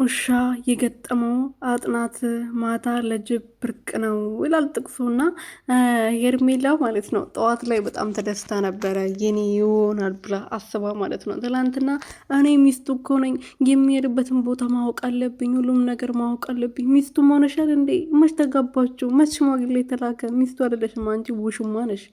ውሻ የገጠመው አጥናት ማታ ለጅብ ብርቅ ነው ይላል ጥቅሱና ሄርሜላ ማለት ነው። ጠዋት ላይ በጣም ተደስታ ነበረ። የኔ ይሆናል ብላ አስባ ማለት ነው። ትላንትና እኔ ሚስቱ እኮ ነኝ፣ የሚሄድበትን ቦታ ማወቅ አለብኝ፣ ሁሉም ነገር ማወቅ አለብኝ። ሚስቱ ሆነሻል እንዴ? መች ተጋባችሁ? መች ሽማግሌ የተላከ? ሚስቱ አይደለሽም አንቺ ውሽማ ነሽ።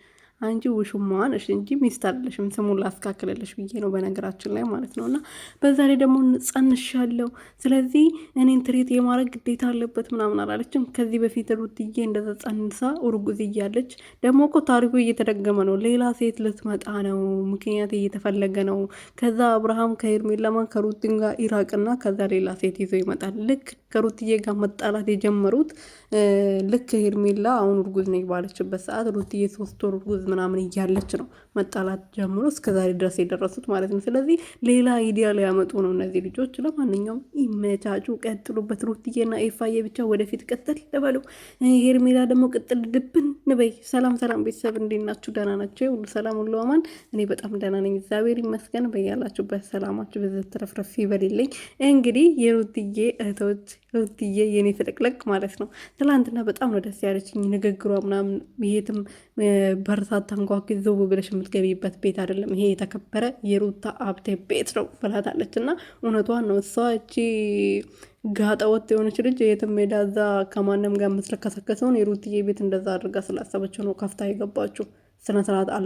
አንቺ ውሽማ ነሽ እንጂ ሚስት አይደለሽም። ስሙን ላስካክለልሽ ብዬ ነው በነገራችን ላይ ማለት ነው። እና በዛ ላይ ደግሞ ጸንሻለሁ፣ ስለዚህ እኔን ትሬት የማድረግ ግዴታ አለበት ምናምን አላለችም። ከዚህ በፊት ሩትዬ እንደዛ ጸንሳ እርጉዝ እያለች ደግሞ እኮ ታሪኩ እየተደገመ ነው። ሌላ ሴት ልትመጣ ነው፣ ምክንያት እየተፈለገ ነው። ከዛ አብርሃም ከሄርሜላማን ከሩትን ጋር ኢራቅና ከዛ ሌላ ሴት ይዞ ይመጣል። ልክ ከሩትዬ ጋር መጣላት የጀመሩት ልክ ሄርሜላ አሁን እርጉዝ ነኝ ባለችበት ሰዓት ሩትዬ 3 ወር እርጉዝ ምናምን እያለች ነው መጣላት ጀምሮ እስከዛሬ ድረስ የደረሱት ማለት ነው። ስለዚህ ሌላ አይዲያ ሊያመጡ ነው እነዚህ ልጆች። ለማንኛውም ይመቻቹ፣ ቀጥሉበት። ሩትዬና ኤፋዬ ብቻ ወደፊት ቀጥል ልበሉ። ሄርሜላ ደግሞ ቅጥል ድብን ንበይ። ሰላም ሰላም ቤተሰብ እንዴት ናችሁ? ደህና ናቸው? ሁሉ ሰላም ሁሉ አማን? እኔ በጣም ደህና ነኝ፣ እግዚአብሔር ይመስገን። በያላችሁበት ሰላማችሁ በዚህ ተረፍረፍ ይበልልኝ። እንግዲህ የሩትዬ እህቶች፣ ሩትዬ የኔ ፍልቅልቅ ማለት ነው። ትላንትና በጣም ነው ደስ ያለችኝ ንግግሯ ምናምን። ይሄትም በርሳት ታንኳኪ ዘው ብለሽ የምትገቢበት ቤት አይደለም፣ ይሄ የተከበረ የሩታ አብቴ ቤት ነው ብላታለች። እና እውነቷን ነው። እሷ እቺ ጋጠ ወጥ የሆነች ልጅ የትም ሜዳ እዛ ከማንም ጋር የምትለከሰከሰውን የሩትዬ ቤት እንደዛ አድርጋ ስላሰበችው ነው ከፍታ የገባችው። ስነስርዓት አለ